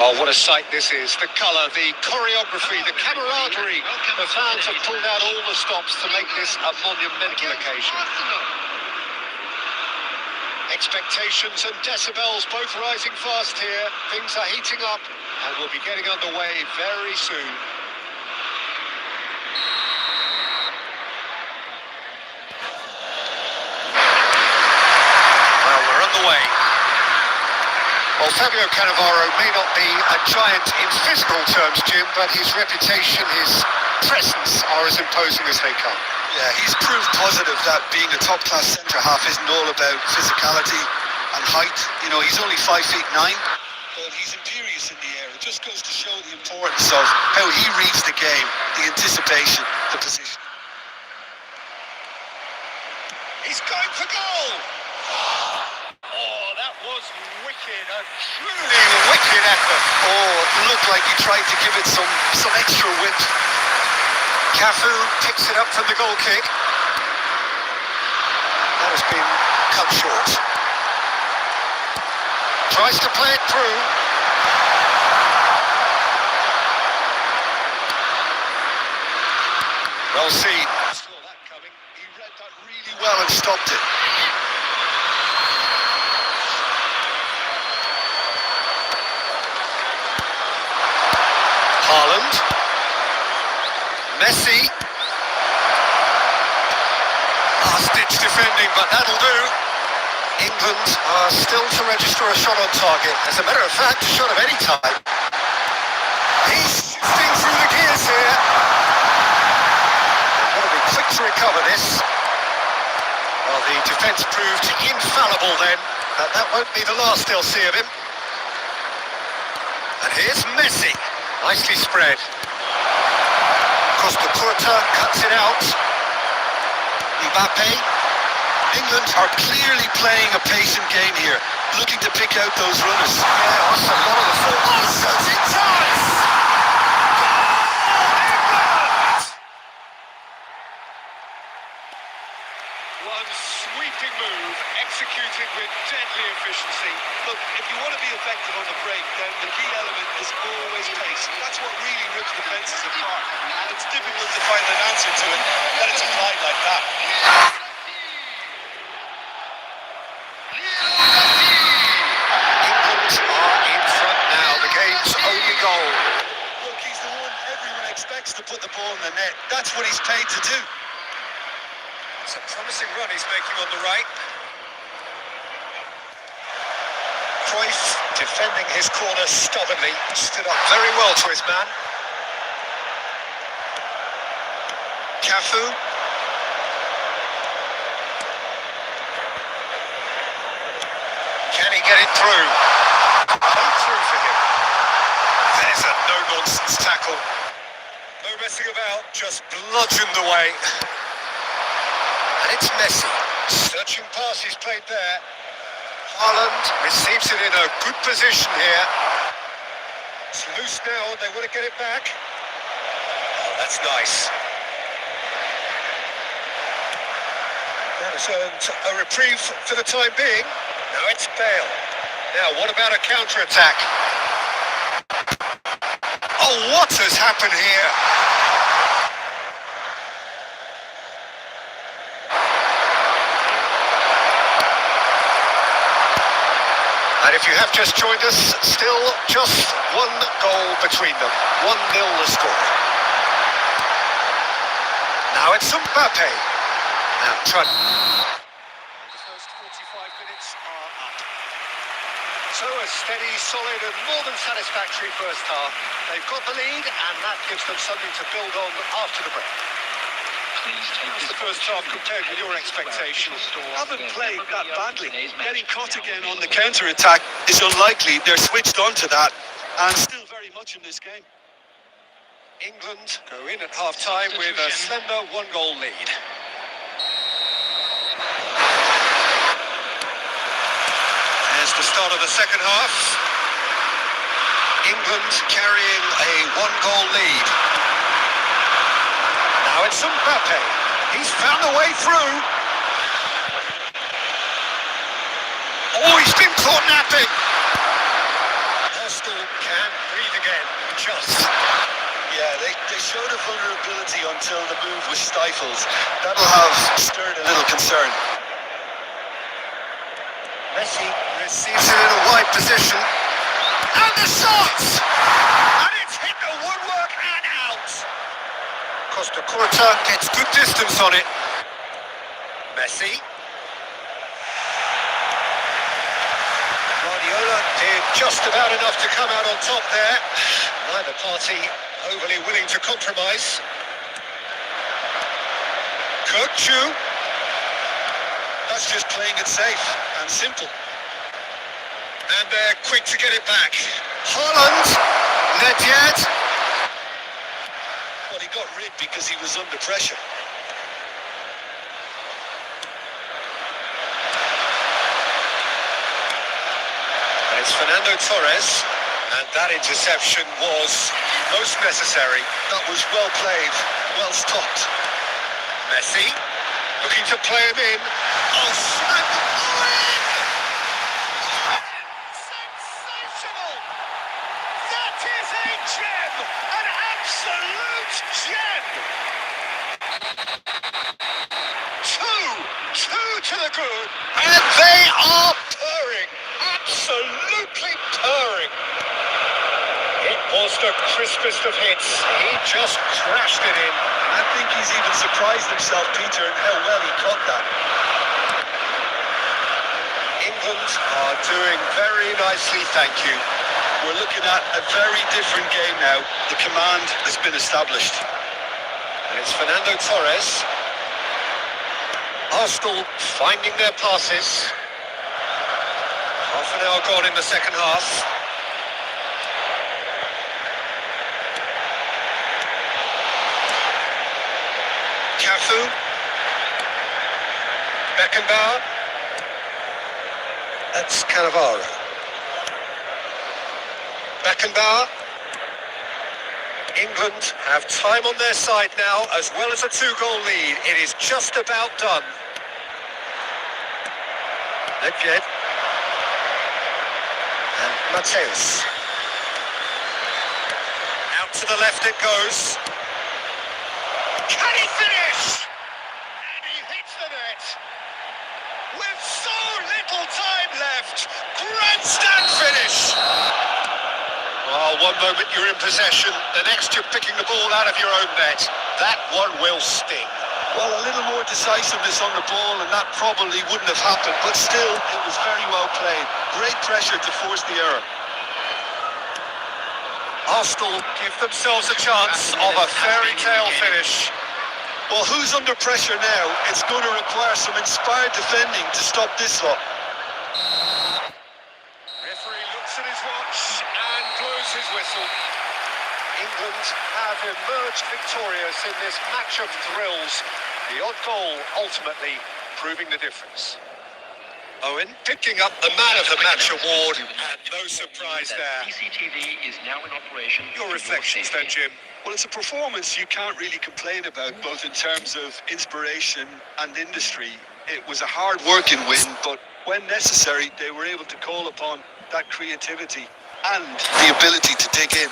Oh, what a sight this is. The colour, the choreography, the camaraderie. The fans have pulled out all the stops to make this a monumental occasion. Expectations and decibels both rising fast here. Things are heating up and we'll be getting underway very soon. Well, we're underway. Well, Fabio Cannavaro may not be a giant in physical terms, Jim, but his reputation, his presence are as imposing as they come. Yeah, he's proved positive that being a top-class centre-half isn't all about physicality and height. You know, he's only 5'9", but he's imperious in the air. It just goes to show the importance of how he reads the game, the anticipation, the position. He's going for goal! Oh, that was wicked, a truly wicked effort. Oh, it looked like he tried to give it some extra whip. Cafu picks it up from the goal kick. That has been cut short. Tries to play it through. Well seen. Saw that coming. He read that really well and stopped it. Haaland. Messi. Last-ditch defending, but that'll do. England are still to register a shot on target. As a matter of fact, a shot of any type. He's shifting through the gears here. Got to be quick to recover this. Well, the defence proved infallible then, but that won't be the last they'll see of him. And here's Messi. Nicely spread. Costa Curta cuts it out. Mbappe. England are clearly playing a patient game here, looking to pick out those runners. Yeah, that's a lot of the fault. Oh, such a chance! One sweeping move, executed with deadly efficiency. Look, if you want to be effective on the break, then the key element is always pace. That's what really rips defences apart. And it's difficult to find an answer to it that it's applied like that. expects to put the ball in the net. That's what he's paid to do. It's a promising run he's making on the right. Cruyff defending his corner stubbornly, stood up very well to his man. Cafu. Can he get it through? Right through for him. There's a no-nonsense tackle. No messing about, just bludgeoned away. And it's Messi. Searching pass he's played there. Haaland receives it in a good position here. It's loose now, and they want to get it back. Oh, that's nice. That has earned a reprieve for the time being. Now it's Bale. Now, what about a counter-attack? Oh, what has happened here? And if you have just joined us, still just one goal between them. 1-0 the score. Now it's Mbappe. Now try. The first 45 minutes are up. So a steady, solid and more than satisfactory first half. They've got the lead and that gives them something to build on after the break. How's the first half compared with your expectations? Haven't played that badly. Getting caught again on the counter-attack is unlikely. They're switched on to that and still very much in this game. England go in at half-time with a slender 1-goal lead. There's the start of the second half. England carrying a 1-goal lead. Now it's Mbappe. He's found a way through. Oh, he's been caught napping. Arsenal can breathe again, just. Yeah, they showed a vulnerability until the move was stifled. That'll have stirred a little concern. Messi receives it in a wide position. And the shots! And it's hit the woodwork and out. Costa Curta gets good distance on it. Messi. Guardiola did just about enough to come out on top there. Neither party overly willing to compromise. Kirkju. That's just playing it safe and simple. And they're quick to get it back. Haaland. Nedved. Well, he got rid because he was under pressure. And it's Fernando Torres. And that interception was most necessary. That was well played, well stopped. Messi looking to play him in. Oh, slam! Sensational! That is a gem! An absolute gem! Two to the good, and they are purring! Absolutely purring! It was the crispest of hits. He just crashed it in. I think he's even surprised himself, Peter, in how well he caught that. England are doing very nicely, thank you. We're looking at a very different game now. The command has been established. And it's Fernando Torres. Arsenal finding their passes. Half an hour gone in the second half. Cafu. Beckenbauer. That's Cannavaro. Beckenbauer. England have time on their side now, as well as a 2-goal lead. It is just about done. Nedved. And Mateus. Out to the left it goes. Can he finish? And he hits the net. With so little time left. Grandstand finish. Oh, one moment you're in possession, the next you're picking the ball out of your own net. That one will sting. Well, a little more decisiveness on the ball and that probably wouldn't have happened, but still, it was very well played. Great pressure to force the error. Arsenal give themselves a chance of a fairy tale finish. Well, who's under pressure now? It's going to require some inspired defending to stop this lot. Referee looks at his watch and blows his whistle. England have emerged victorious in this match of thrills. The odd goal ultimately proving the difference. Owen picking up the Man of the Match award, and no surprise there. CCTV is now in operation. Your reflections then, Jim? Well, it's a performance you can't really complain about, both in terms of inspiration and industry. It was a hard-working win, but when necessary, they were able to call upon that creativity and the ability to dig in.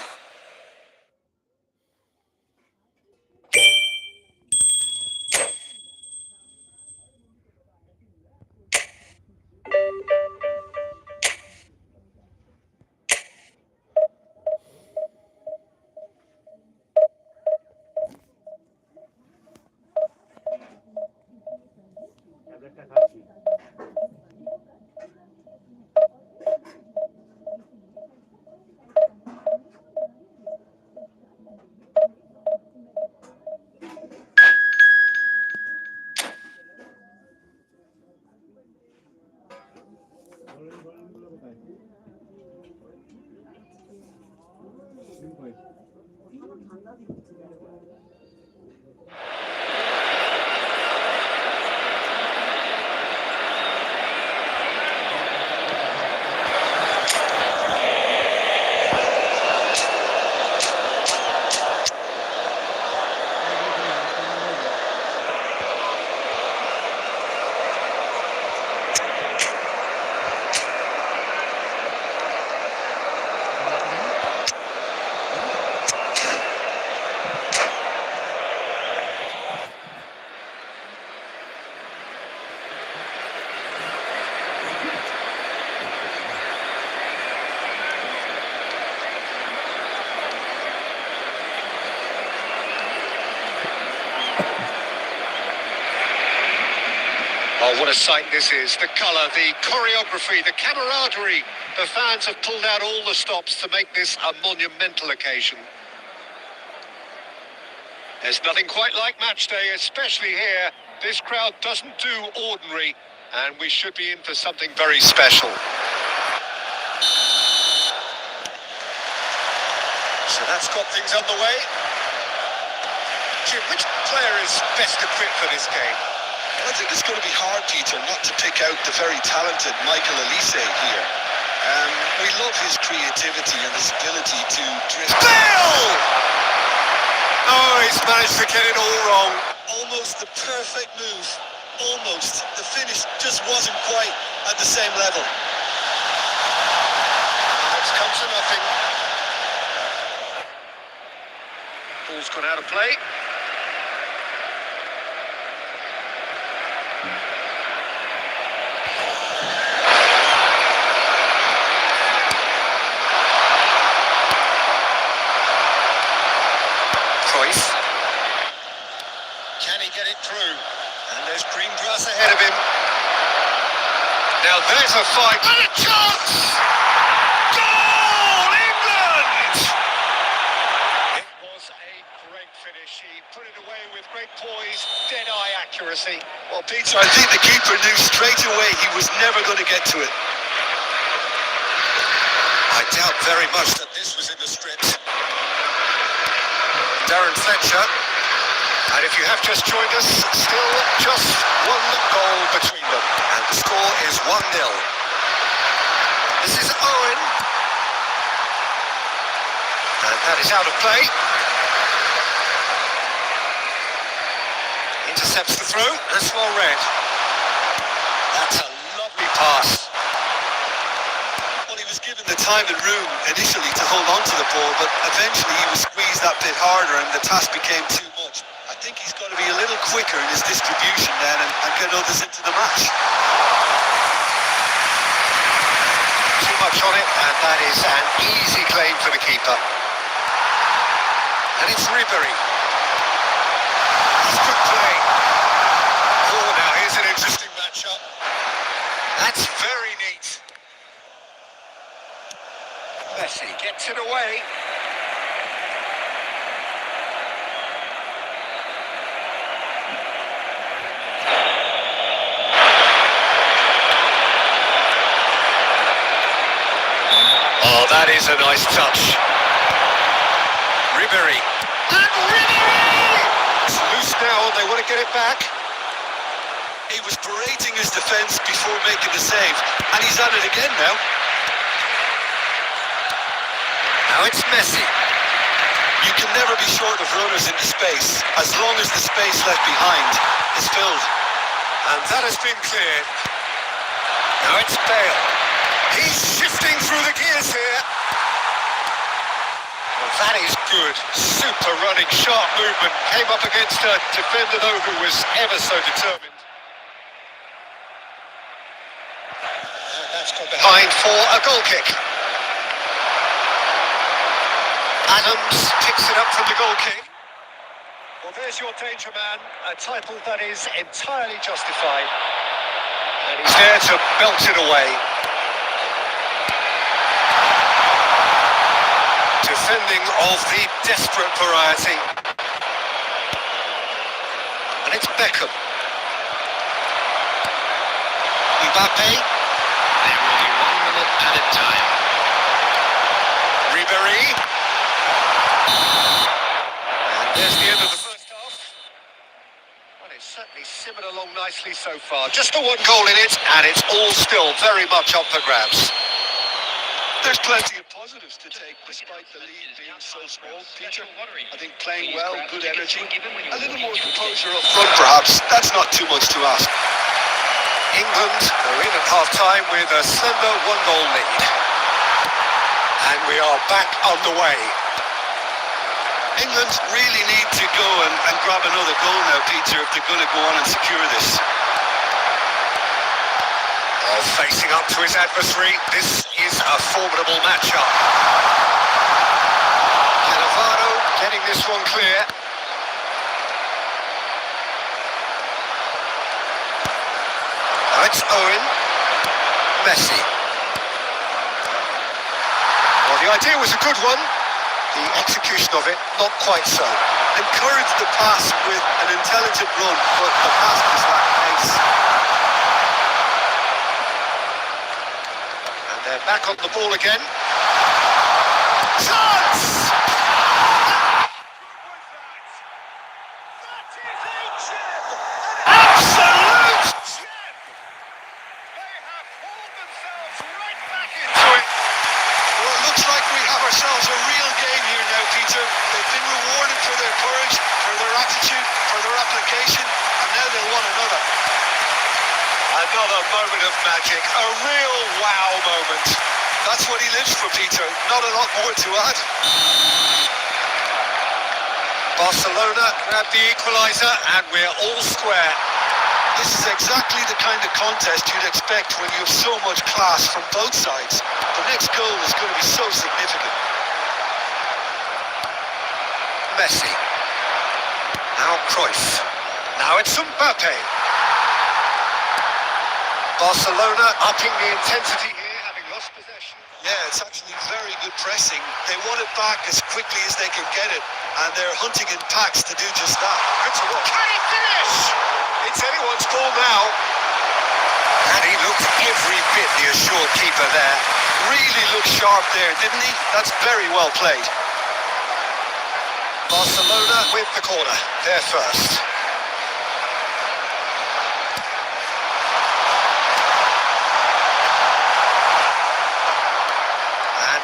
Oh, what a sight this is. The colour, the choreography, the camaraderie. The fans have pulled out all the stops to make this a monumental occasion. There's nothing quite like match day, especially here. This crowd doesn't do ordinary, and we should be in for something very special. So that's got things underway. Jim, which player is best equipped for this game? I think it's going to be hard, Peter, not to pick out the very talented Michael Elise here. We love his creativity and his ability to drift. Bill! Oh, he's managed to get it all wrong. Almost the perfect move. Almost. The finish just wasn't quite at the same level. It's come to nothing. Ball's gone out of play. Can he get it through? And there's green grass ahead of him. Now there's a fight and a chance! Goal, England! It was a great finish. He put it away with great poise, dead-eye accuracy. Well, Peter, I think the keeper knew straight away he was never going to get to it. I doubt very much that this was in the script. Darren Fletcher. And if you have just joined us, still just one goal between them. And the score is 1-0. This is Owen. And that is out of play. Intercepts the throw. That's well read. That's a lovely pass. Well, he was given the time and room initially to hold on to the ball, but eventually he was squeezed that bit harder and the task became too much. I think he's got to be a little quicker in his distribution then and get others into the match. Too much on it, and that is an easy claim for the keeper. And it's Ribery. He's good play. Oh, now here's an interesting matchup. That's very neat. Messi gets it away. Oh, that is a nice touch. Ribery. And Ribery! It's loose now, and they want to get it back. He was berating his defence before making the save, and he's at it again now. Now it's Messi. You can never be short of runners into space, as long as the space left behind is filled. And that has been cleared. Now it's Bale. He's shifting through the gears here. Well, that is good. Super running, sharp movement. Came up against a defender, though, who was ever so determined. And that's gone behind for a goal kick. Adams picks it up from the goal kick. Well, there's your danger man, a title that is entirely justified. And he's there to belt it away. Defending of the desperate variety. And it's Beckham. Mbappe. There will be 1 minute added time. Ribery. And there's the end of the first half. Well, it's certainly simmered along nicely so far. Just the one goal in it, and it's all still very much up for grabs. There's plenty of positives to take, despite the lead being so small, Peter. I think playing well, good energy, a little more composure up front perhaps. That's not too much to ask. England are in at half-time with a slender one-goal lead. And we are back underway. England really need to go and grab another goal now, Peter, if they're going to go on and secure this. Facing up to his adversary, this is a formidable matchup. Cannavaro getting this one clear. Now it's Owen. Messi. Well, the idea was a good one. The execution of it, not quite so. Encouraged the pass with an intelligent run, but the pass was lacked pace. They're back on the ball again. Chance! Absolute gem! They have pulled themselves right back into it. Well, it looks like we have ourselves a real game here now, Peter. They've been rewarded for their courage, for their attitude, for their application, and now they'll want another. Another moment of magic, a real wow moment. That's what he lives for, Peter. Not a lot more to add. Barcelona grab the equaliser, and we're all square. This is exactly the kind of contest you'd expect when you have so much class from both sides. The next goal is going to be so significant. Messi. Now Cruyff. Now it's Mbappe. Barcelona upping the intensity here, having lost possession. Yeah, it's actually very good pressing. They want it back as quickly as they can get it, and they're hunting in packs to do just that. Good to watch. Can he finish? It's anyone's ball now. And he looked every bit the assured keeper there. Really looked sharp there, didn't he? That's very well played. Barcelona with the corner. They're first.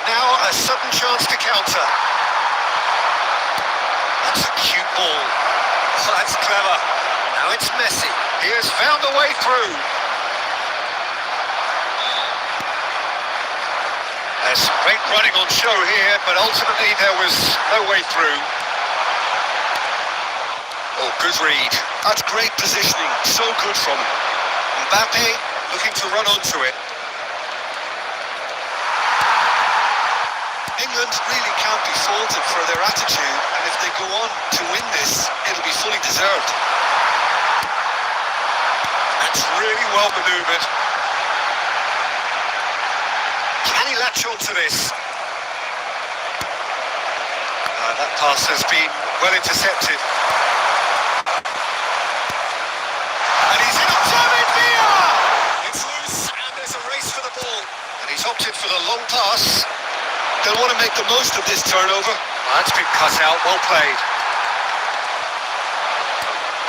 Now a sudden chance to counter. That's a cute ball. Oh, that's clever. Now it's Messi. He has found a way through. There's great running on show here, but ultimately there was no way through. Oh, good read. That's great positioning. So good from him. Mbappe looking to run onto it. England really can't be faulted for their attitude, and if they go on to win this, it'll be fully deserved. That's really well manoeuvred. Can he latch on to this? That pass has been well intercepted. And he's in on David Villa! It's loose and there's a race for the ball. And he's opted for the long pass. They'll want to make the most of this turnover. That's been cut out, well played.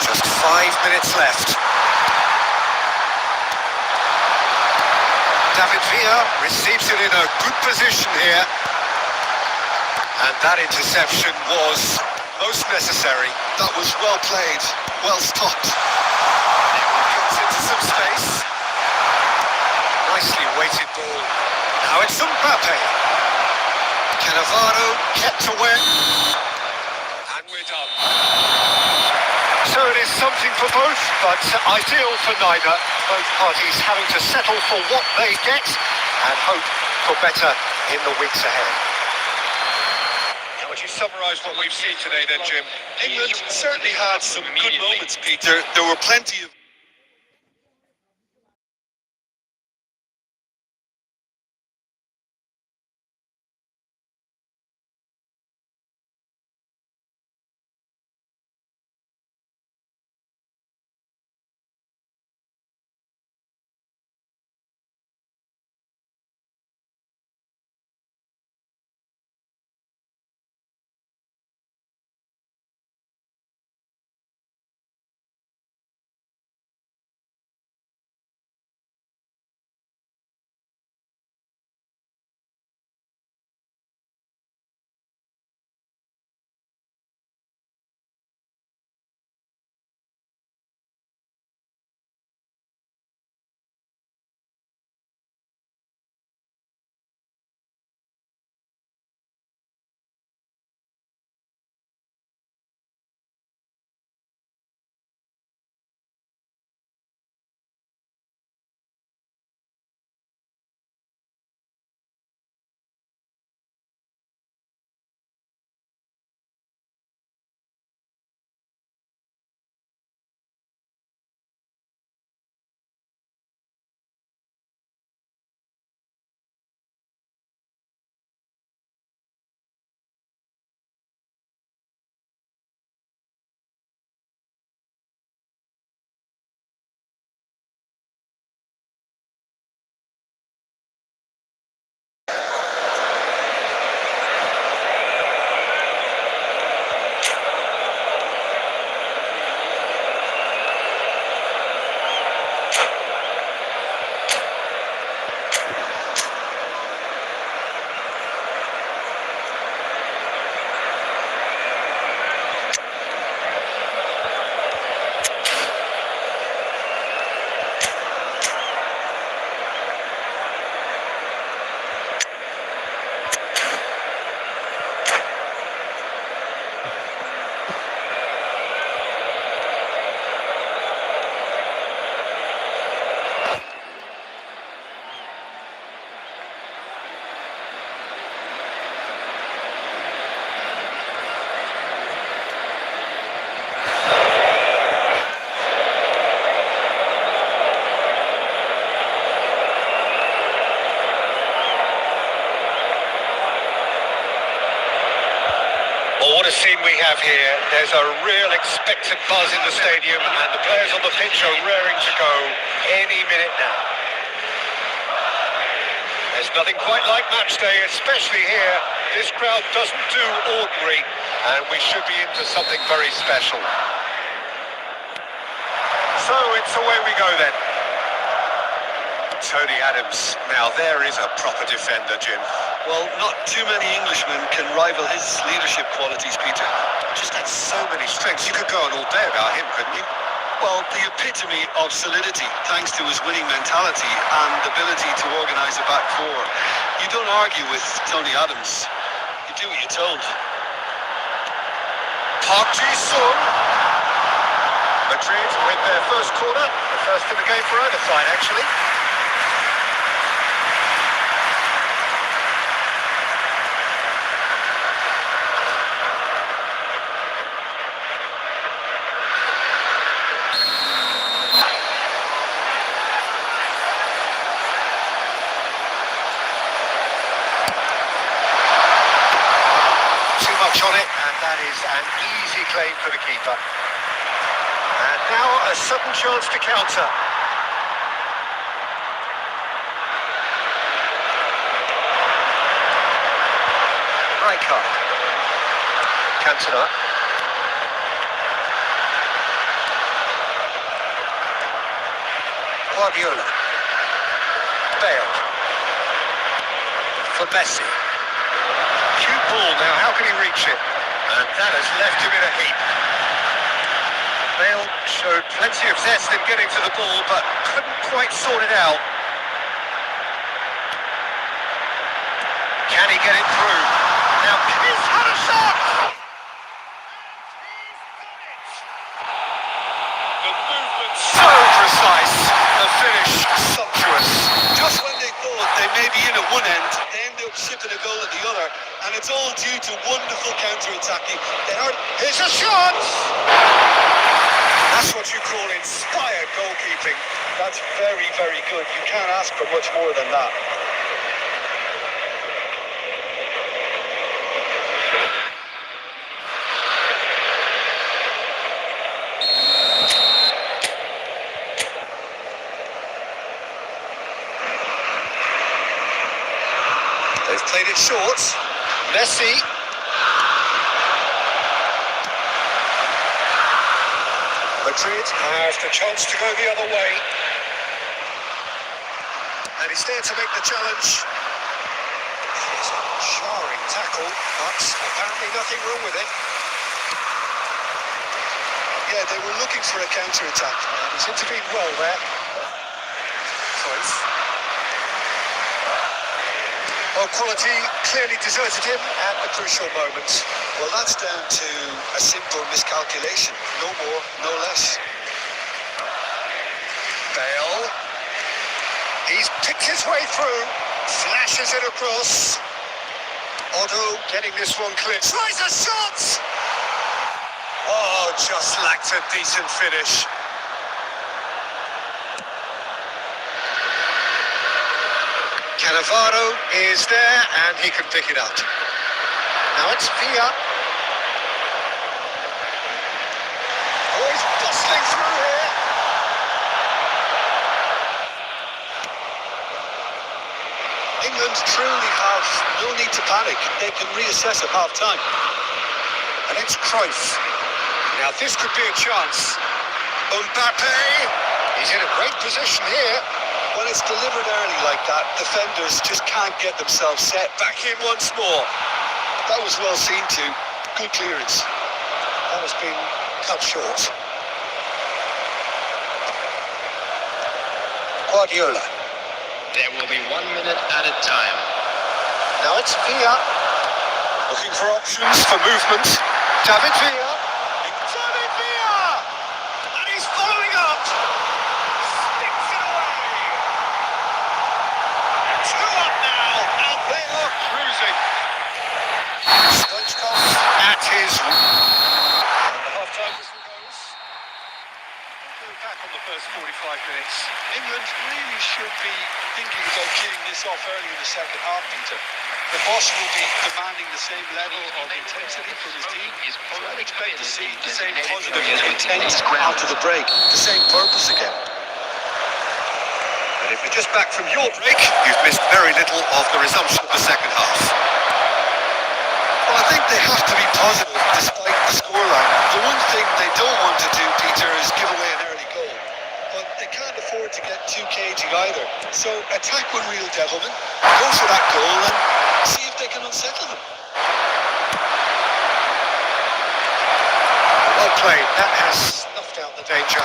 Just 5 minutes left. David Villa receives it in a good position here. And that interception was most necessary. That was well played, well stopped. Gets into some space. Nicely weighted ball. Now it's Mbappe. Cannavaro kept away. And we're done. So it is something for both, but ideal for neither. Both parties having to settle for what they get and hope for better in the weeks ahead. How would you summarise what we've seen today then, Jim? England certainly had some good moments, Peter. There were plenty of What a scene we have here. There's a real expectant buzz in the stadium and the players on the pitch are raring to go any minute now. There's nothing quite like match day, especially here. This crowd doesn't do ordinary and we should be into something very special. So it's away we go then. Tony Adams. Now there is a proper defender, Jim. Well, not too many Englishmen can rival his leadership qualities, Peter. Just had so many strengths. You could go on all day about him, couldn't you? Well, the epitome of solidity, thanks to his winning mentality and ability to organise a back four. You don't argue with Tony Adams. You do what you're told. Park Ji-sung. Madrid with their first corner. The first in the game for either side, actually. is an easy claim for the keeper. And now a sudden chance to counter. Right card. Cantona. Guardiola. Bale. For Messi. Cute ball now, how can he reach it? And that has left him in a heap. Bale showed plenty of zest in getting to the ball, but couldn't quite sort it out. Can he get it through? Now, he's had a shot! The movement. So precise, the finish sumptuous. Just when they thought they may be in at one end, they end up shipping a goal at the other, and it's all due to wonderful counter-attacking. Here's a shot! That's what you call inspired goalkeeping. That's very, very good. You can't ask for much more than that. They've played it short. Messi. Madrid has the chance to go the other way. And he's there to make the challenge. It's a jarring tackle, but apparently nothing wrong with it. Yeah, they were looking for a counter-attack. And he's intervened well there. Close. Well, quality clearly deserted him at the crucial moment. Well, that's down to a simple miscalculation. No more, no less. Bale. He's picked his way through. Flashes it across. Otto getting this one clear. Tries a shot! Oh, just lacked a decent finish. Cannavaro is there and he can pick it up. Now it's Villa. Oh, he's bustling through here. England truly have no need to panic. They can reassess at half-time. And it's Cruyff. Now this could be a chance. Mbappe. He's in a great position here. When it's delivered early like that, defenders just can't get themselves set. Back in once more. That was well seen too. Good clearance. That has been cut short. Guardiola. There will be 1 minute at a time. Now it's Villa. Looking for options for movement. David Villa. David Villa! And he's following up. Sticks it away. 2 up now. And they are cruising. Stoichkov at his... And the half-time whistle goes. We'll go back on the first 45 minutes. England really should be thinking about killing this off early in the second half, Peter. The boss will be demanding the same level of intensity from his team. So I'd expect to see the same positive intent after the break, the same purpose again. And if you're just back from your break, you've missed very little of the resumption of the second half. Well, I think they have to be positive despite the scoreline. The one thing they don't want to do, Peter, is give away an early goal. But they can't afford to get too cagey either. So attack with real devilment, go for that goal and see if they can unsettle them. Well played. That has snuffed out the danger.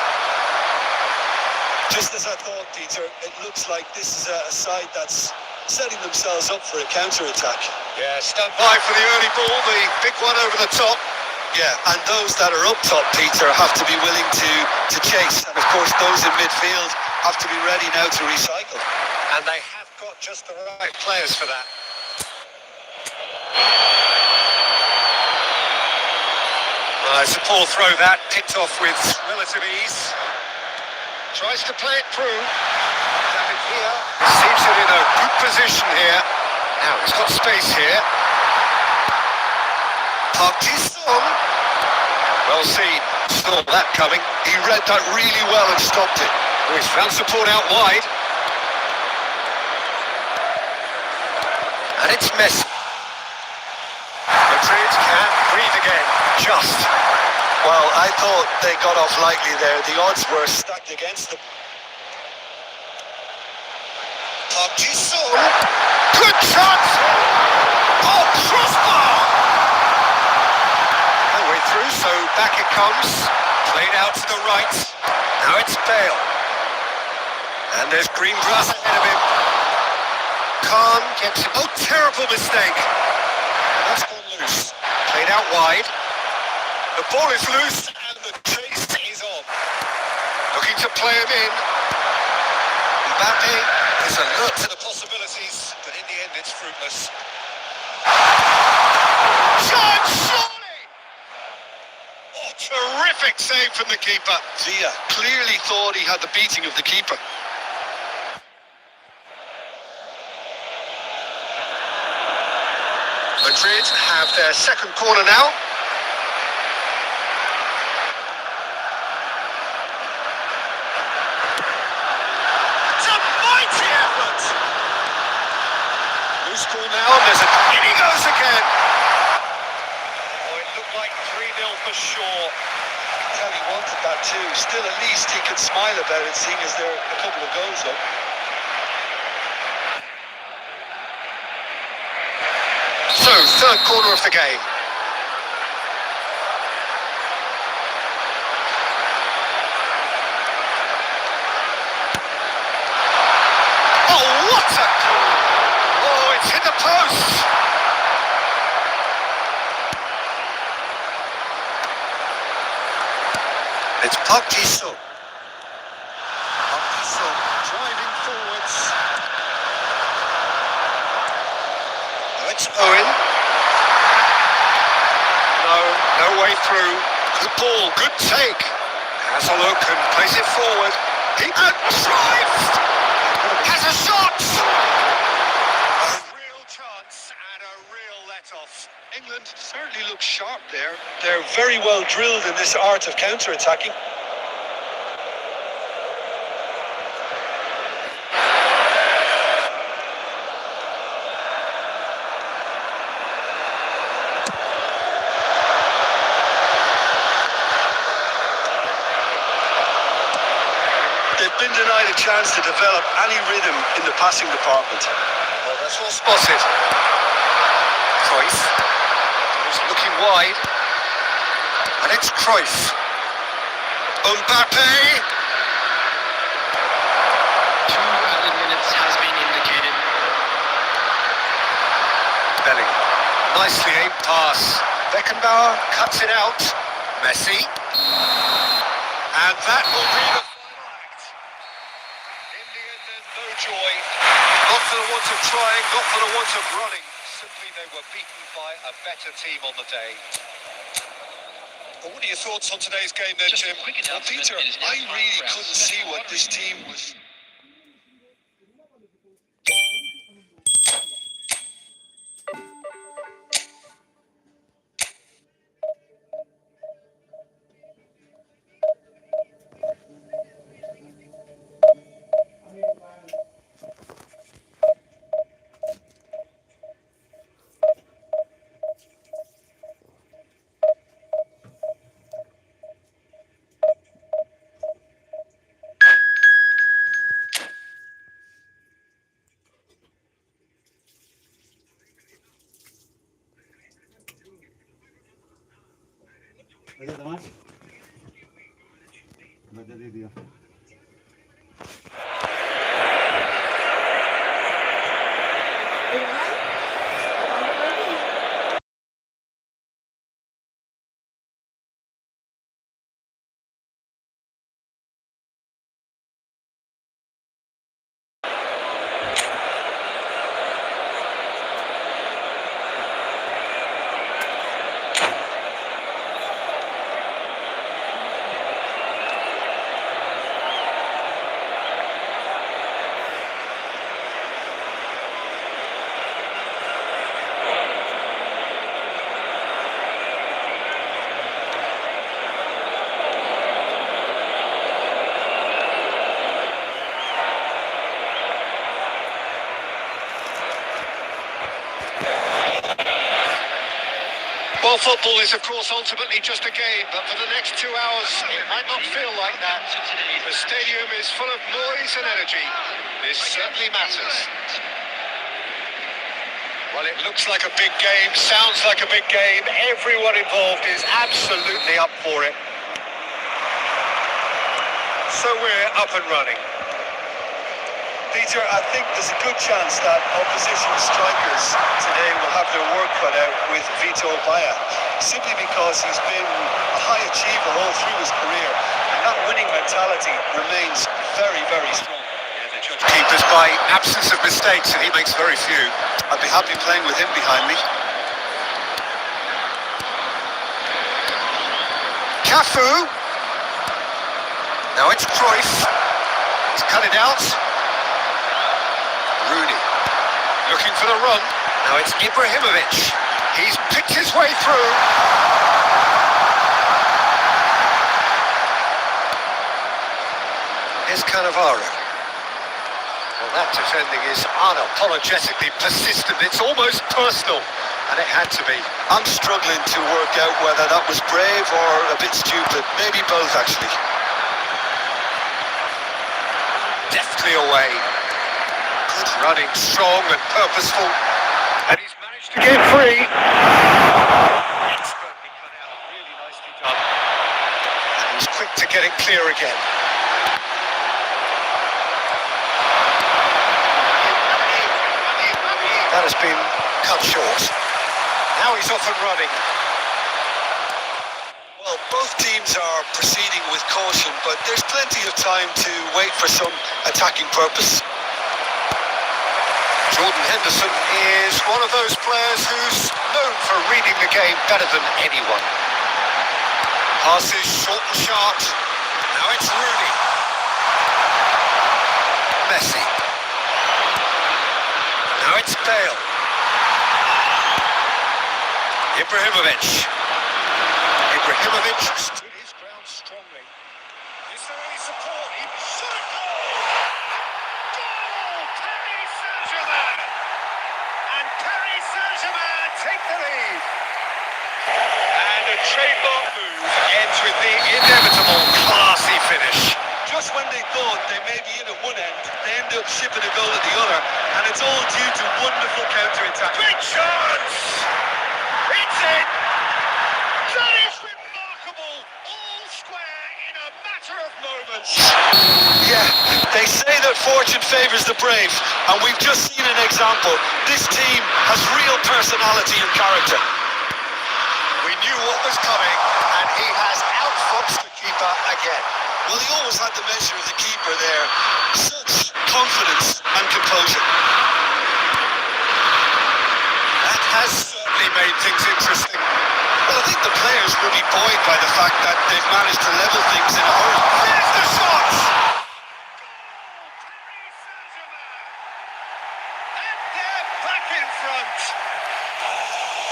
Just as I thought, Peter, it looks like this is a side that's setting themselves up for a counter-attack. Yeah, stand by for the early ball, the big one over the top. Yeah, and those that are up top, Peter, have to be willing to chase. And of course, those in midfield have to be ready now to recycle. And they have got just the right players for that. It's a poor throw that, picked off with relative ease. Tries to play it through. David Villa seems it in a good position here. Now he's got space here. Parked his Son. Well seen. Saw that coming. He read that really well and stopped it. Oh, he's found support out wide. And it's Messi. Madrid can breathe again. Just. Well, I thought they got off lightly there. The odds were stacked against them. Son. Good chance. Oh, crossbar. No way through, so back it comes. Played out to the right. Now it's Bale. And there's green grass ahead of him. Khan gets it. Oh, terrible mistake. That's gone loose. Played out wide. The ball is loose and the chase is on. Looking to play him in. Mbappe is alert to the possibilities, but in the end it's fruitless. Shot, surely! Oh, terrific save from the keeper. Villa clearly thought he had the beating of the keeper. Madrid have their second corner now. It's a mighty effort. Loose ball now, and there's in he goes again. Oh, it looked like 3-0 for sure. Tell he wanted that too. Still, at least he could smile about it, seeing as there are a couple of goals up. So, third corner of the game. Oh, what a... Oh, it's hit the post. It's Son. Son driving forwards. Now it's Owen. No way through. Good ball, good take. Has a look and plays it forward. He drives! Has a shot! A real chance and a real let-off. England certainly looks sharp there. They're very well drilled in this art of counter-attacking. They've been denied a chance to develop any rhythm in the passing department. Well, that's well spotted. Cruyff is looking wide. And it's Cruyff. Mbappe. 2 added minutes has been indicated. Bellingham. Nicely aimed pass. Beckenbauer cuts it out. Messi. And that will be the final act. In the end, there's no joy. Not for the want of trying, not for the want of running. Simply they were beaten by a better team on the day. Well, what are your thoughts on today's game then, Just Jim? a quick Well, announcement. Peter, It is now I time really for our couldn't see special what this team was. Ada teman? Baca di dia. football is, of course, ultimately just a game, but for the next 2 hours, it might not feel like that. The stadium is full of noise and energy. This certainly matters. Well, it looks like a big game, sounds like a big game. Everyone involved is absolutely up for it. So we're up and running. Peter, I think there's a good chance that opposition strikers today will have their work cut out with Vito Baia, simply because he's been a high achiever all through his career, and that winning mentality remains very, very strong. Keepers by absence of mistakes, and he makes very few. I'd be happy playing with him behind me. Cafu. Now it's Cruyff. He's cut it out. Rooney looking for the run. Now it's Ibrahimovic. He's picked his way through. Here's Cannavaro. Well, that defending is unapologetically persistent. It's almost personal, and it had to be. I'm struggling to work out whether that was brave or a bit stupid. Maybe both, actually. Deftly away. Good running, strong and purposeful. And he's managed to get free. Expertly cut out, really nicely done. And he's quick to get it clear again. That has been cut short. Now he's off and running. Well, both teams are proceeding with caution, but there's plenty of time to wait for some attacking purpose. Jordan Henderson is one of those players who's known for reading the game better than anyone. Passes short and sharp. Now it's Rooney. Messi. Now it's Bale. Ibrahimovic. Ibrahimovic stood his ground strongly. Is there any support? He shot it! Goal! Paris Saint-Germain! And Paris Saint-Germain take the lead. And a trademark move ends with the inevitable classy finish. Just when they thought they may be in at one end, they end up shipping a goal at the other, and it's all due to wonderful counter-attack. Great chance! It's in! That is remarkable! All square in a matter of moments. Yeah, they say that fortune favours the brave, and we've just seen an example. This team has real personality and character. We knew what was coming, and he has outfoxed the keeper again. Well, he always had the measure of the keeper there. Such confidence and composure. That has certainly made things interesting. Well, I think the players will be buoyed by the fact that they've managed to level things in a hurry. There's the shot!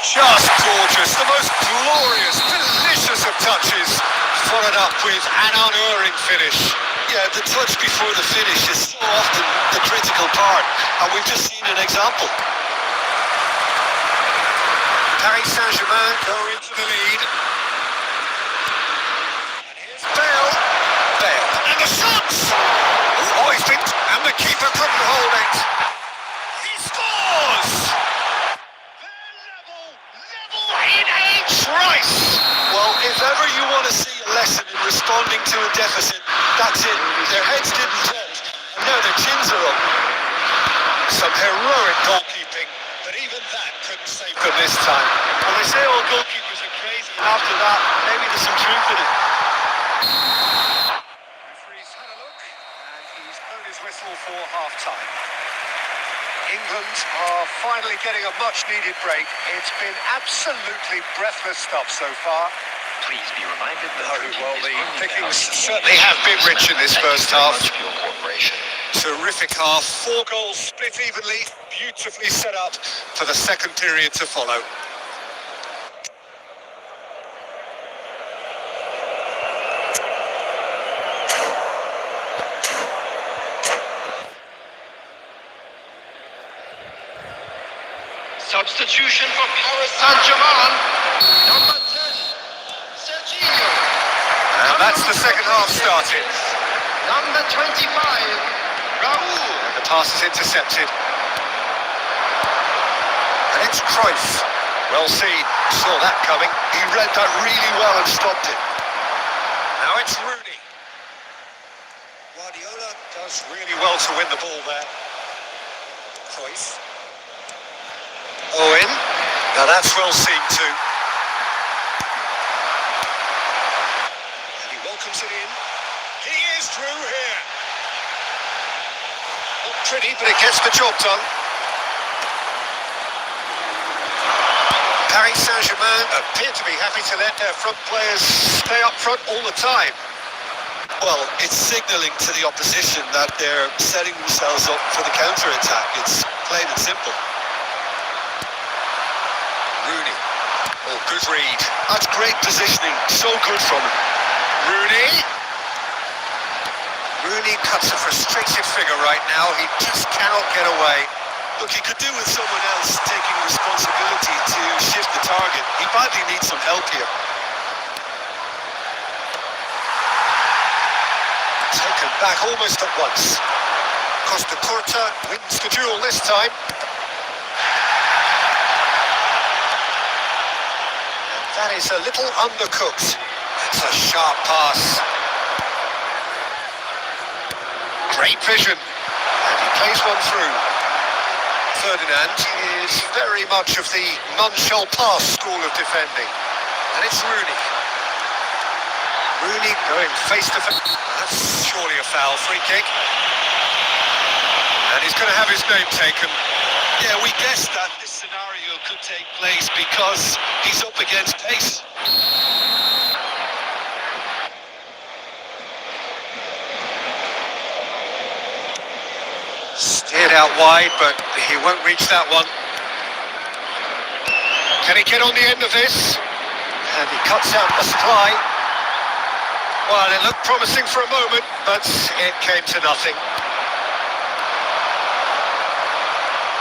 Just gorgeous, the most glorious, delicious of touches, followed up with an unerring finish. Yeah, the touch before the finish is so often the critical part, and we've just seen an example. Paris Saint-Germain go into the lead. And here's Bale. Bale. And the shots! Oh, he's been... And the keeper couldn't hold it. He scores! In a trice! Well, if ever you want to see a lesson in responding to a deficit, that's it. Their heads didn't tilt, and now their chins are up. Some heroic goalkeeping, but even that couldn't save them this time. And they say all goalkeepers are crazy, and after that, maybe there's some truth in it. Referee's had a look, and he's blown his whistle for half-time. England are finally getting a much-needed break. It's been absolutely breathless stuff so far. Please be reminded that Well, the pickings certainly have been rich in this first half. Terrific half. 4 goals split evenly, beautifully set up for the second period to follow. Such Substitution for Paris Saint-Germain. Number 10, Serginho. And that's the second half started. Number 25, Raul. The pass is intercepted. And it's Cruyff. Well seen. Saw that coming. He read that really well and stopped it. Now it's Rooney. Guardiola does really well to win the ball there. Cruyff. Owen. Now that's well seen too. And he welcomes it in. He is through here. Not pretty, but it gets the job done. Paris Saint-Germain appear to be happy to let their front players stay up front all the time. Well, it's signalling to the opposition that they're setting themselves up for the counter-attack. It's plain and simple. Rooney. Oh, good read. That's great positioning. So good from him. Rooney. Rooney cuts a frustrated figure right now. He just cannot get away. Look, he could do with someone else taking responsibility to shift the target. He badly needs some help here. Taken back almost at once. Costa Curta wins the duel this time. And that is a little undercooked. That's a sharp pass. Great vision. And he plays one through. Ferdinand is very much of the none shall pass school of defending. And it's Rooney. Rooney going face to face. That's surely a foul. Free kick. And he's going to have his name taken. Yeah, we guessed that this scenario could take place because he's up against pace. Steered out wide, but he won't reach that one. Can he get on the end of this? And he cuts out the supply. Well, it looked promising for a moment, but it came to nothing.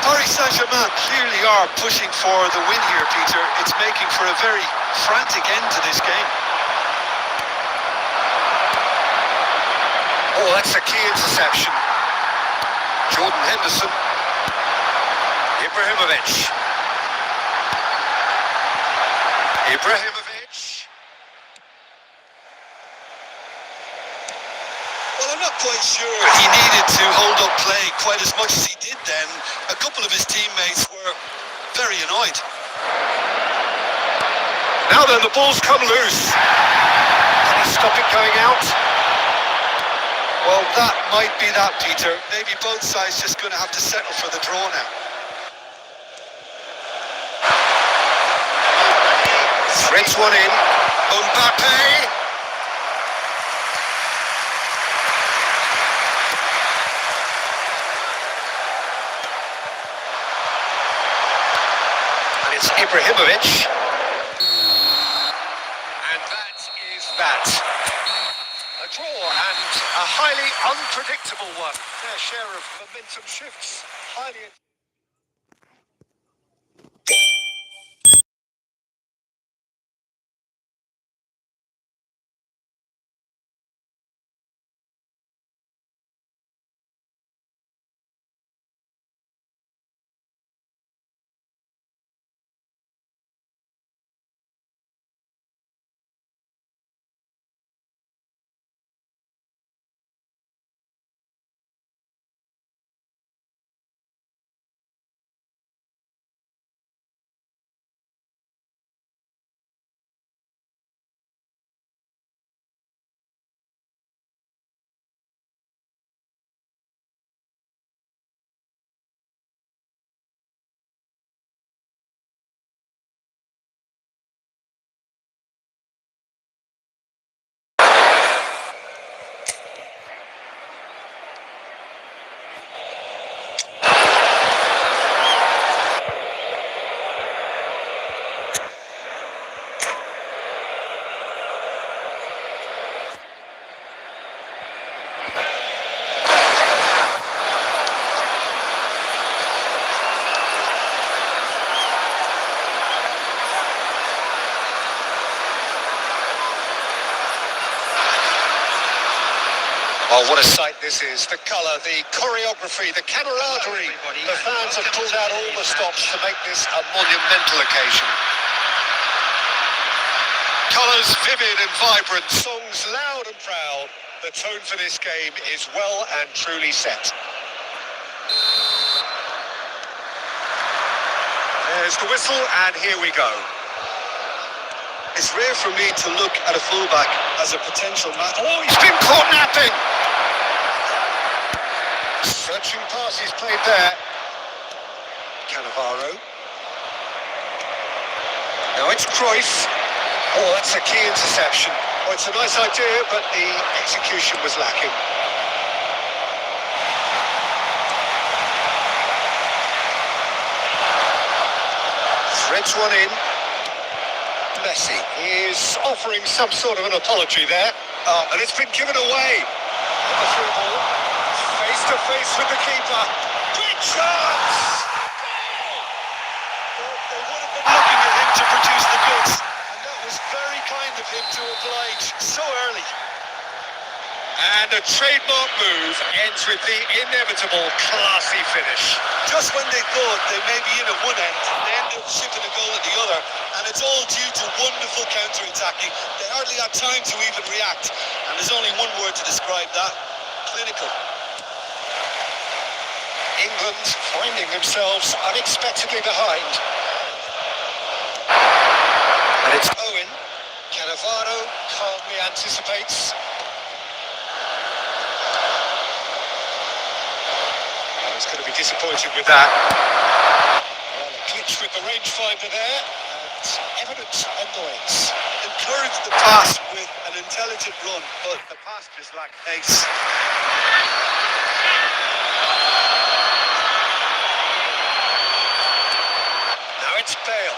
Paris Saint-Germain clearly are pushing for the win here, Peter. It's making for a very frantic end to this game. Oh, that's a key interception. Jordan Henderson. Ibrahimovic. Well, I'm not quite sure he needed to hold up play quite as much as he did then. A couple of his teammates were very annoyed. Now then, the ball's come loose. Can he stop it going out? Well, that might be that, Peter. Maybe both sides just going to have to settle for the draw now. Threads one in. Mbappe. And it's Ibrahimovic. And that is that. A draw and a highly unpredictable one. Their share of momentum shifts. Highly. Oh, what a sight this is. The colour, the choreography, the camaraderie. The fans have pulled out all the stops to make this a monumental occasion. Colours vivid and vibrant, songs loud and proud. The tone for this game is well and truly set. There's the whistle, and here we go. It's rare for me to look at a fullback as a potential match. Oh, he's been caught napping! Searching passes played there. Cannavaro. Now it's Cruyff. Oh, that's a key interception. Oh, it's a nice idea, but the execution was lacking. Threads one in. Messi is offering some sort of an apology there. And it's been given away. On the through ball. Face to face with the keeper. Big chance! Well, they would have been looking at him to produce the goods. And that was very kind of him to oblige so early. And a trademark move ends with the inevitable classy finish. Just when they thought they may be in at one end, they end up shipping a goal at the other. And it's all due to wonderful counter-attacking. They hardly had time to even react. And there's only one word to describe that: clinical. England finding themselves unexpectedly behind. And it's Owen. Cannavaro calmly anticipates. He's going to be disappointed with that. Well, a glitch with the rangefinder there, and evidence on the wings. Encouraged the pass with an intelligent run, but the pass just lacked pace. Now it's Bale.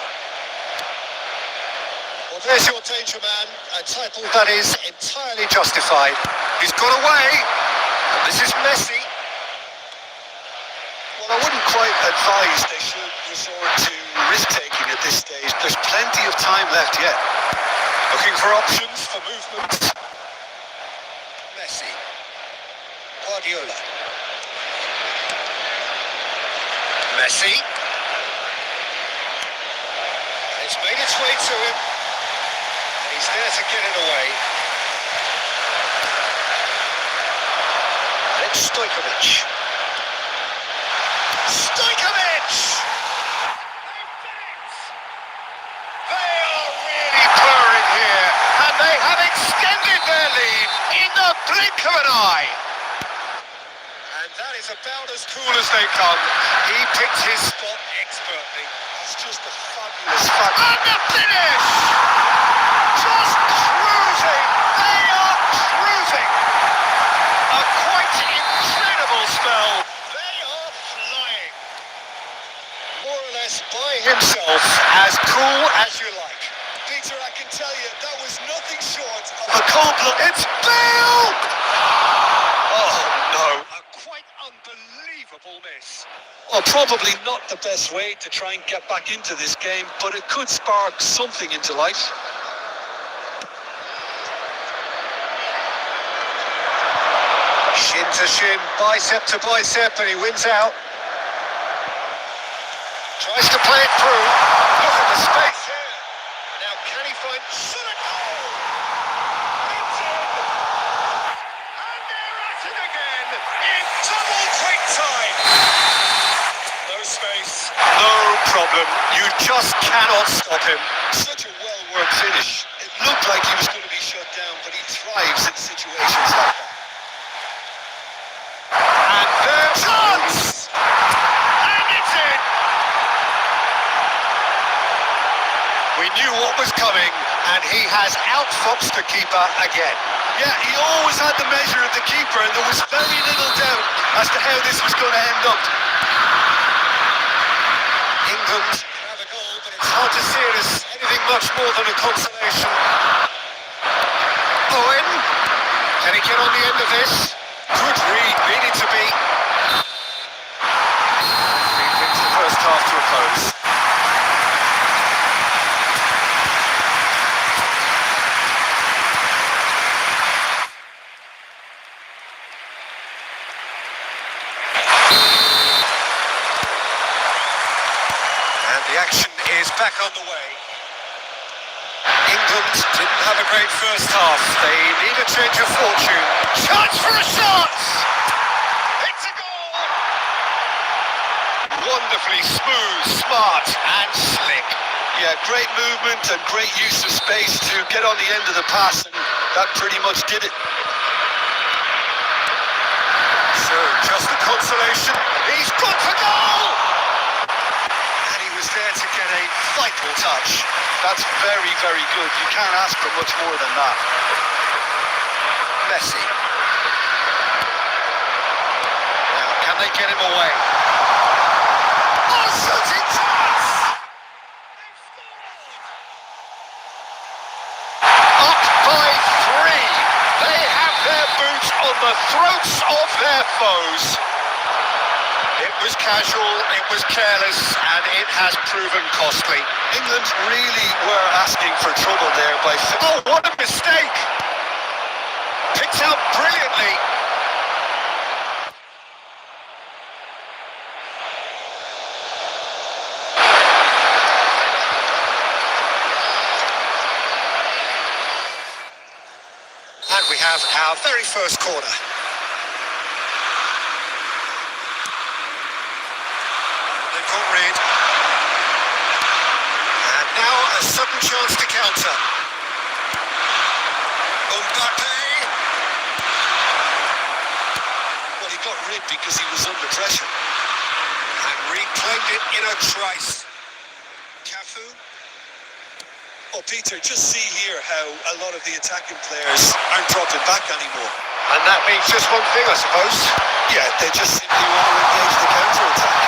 Well, there's your danger man, a title that is entirely justified. He's got away, and this is Messi. Well, I wouldn't quite advise they should resort to risk-taking at this stage. There's plenty of time left yet. Looking for options for movement. Messi. Guardiola. Messi. It's made its way to him. And he's there to get it away. And it's Stojkovic. Stojkovic! They are really purring here, and they have extended their lead in the blink of an eye. And that is about as cool as they come. He picked his spot expertly. It's just a fabulous fact. And the finish! Just cruising! They are cruising! A quite incredible spell. They are flying. More or less by himself, as cool as you like. Peter, I can tell you, that was nothing short of a cold blood. It's Bale! Oh, no. A quite unbelievable miss. Well, probably not the best way to try and get back into this game, but it could spark something into life. Shin to shin, bicep to bicep, and he wins out. Tries to play it through. Look at the space here. Now can he find... Shot a goal! It's in! And they're at it again in double quick time. No space, no problem. You just cannot stop him. Such a well-worked finish. It looked like he was going to be shut down, but he thrives in situations like that. And there's chance! And it's in! We knew what was coming, and he has outfoxed the keeper again. Yeah, he always had the measure of the keeper, and there was very little doubt as to how this was going to end up. England have a goal, but it's hard to see it as anything much more than a consolation. Owen, can he get on the end of this? Good read, needed to be. He brings the first half to a close. back on the way. England didn't have a great first half. They need a change of fortune. Chance for a shot! It's a goal! Wonderfully smooth, smart and slick. Yeah, great movement and great use of space to get on the end of the pass, and that pretty much did it. So, just a consolation. He's gone for goal! And he was there to get a vital touch. That's very, very good. You can't ask for much more than that. Messi. Now, can they get him away? Oh, shooting chance! Up by 3. They have their boots on the throats of their foes. It was casual, it was careless, and it has proven costly. England really were asking for trouble there by... Oh, what a mistake! Picked out brilliantly. And we have our very first corner. They've got rid. And now a sudden chance to counter. Mbappe. Well, he got rid because he was under pressure. And reclaimed it in a trice. Cafu. Oh, Peter, just see here how a lot of the attacking players aren't dropping back anymore. And that means just one thing, I suppose. Yeah, they just simply want to engage the counter-attack.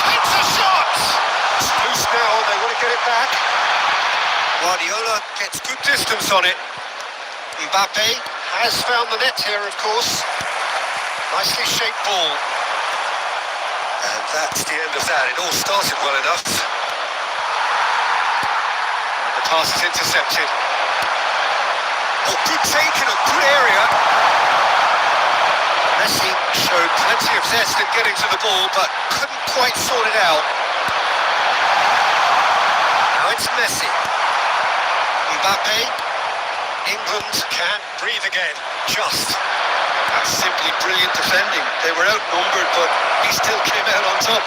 Takes a shot! It's loose now, they want to get it back. Guardiola gets good distance on it. Mbappe has found the net here, of course. Nicely shaped ball. And that's the end of that. It all started well enough. And the pass is intercepted. Oh, good take in a good area. Messi showed plenty of zest in getting to the ball, but couldn't quite sort it out. Now it's Messi. Mbappe. England can breathe again. Just. That's simply brilliant defending. They were outnumbered, but he still came out on top.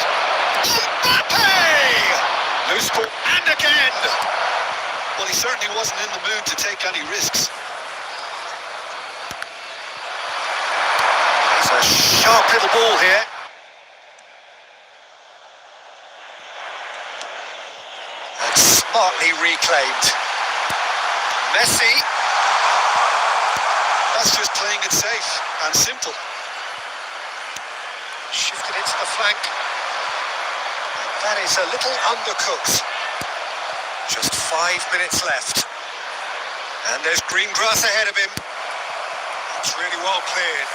Mbappe! Loose ball. And again! Well, he certainly wasn't in the mood to take any risks. It's a sharp little ball here. And smartly reclaimed. Messi. That's just playing it safe and simple. Shifted it to the flank. And that is a little undercooked. Just 5 minutes left. And there's green grass ahead of him. It's really well cleared.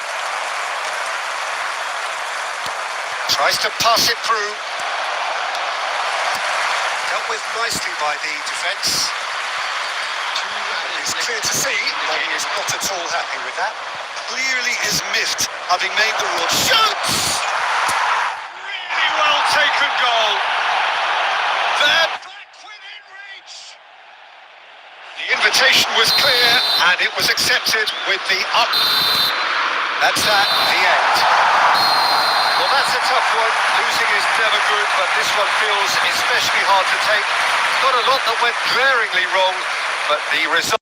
Tries to pass it through. Dealt with nicely by the defence. It's clear to see that he is not at all happy with that. Clearly is miffed, having made the run. Shoots! Really well taken goal. They're back within reach. The invitation was clear and it was accepted with the up. That's that, the end. Well, that's a tough one. Losing is never good, but this one feels especially hard to take. Not a lot that went glaringly wrong, but the result.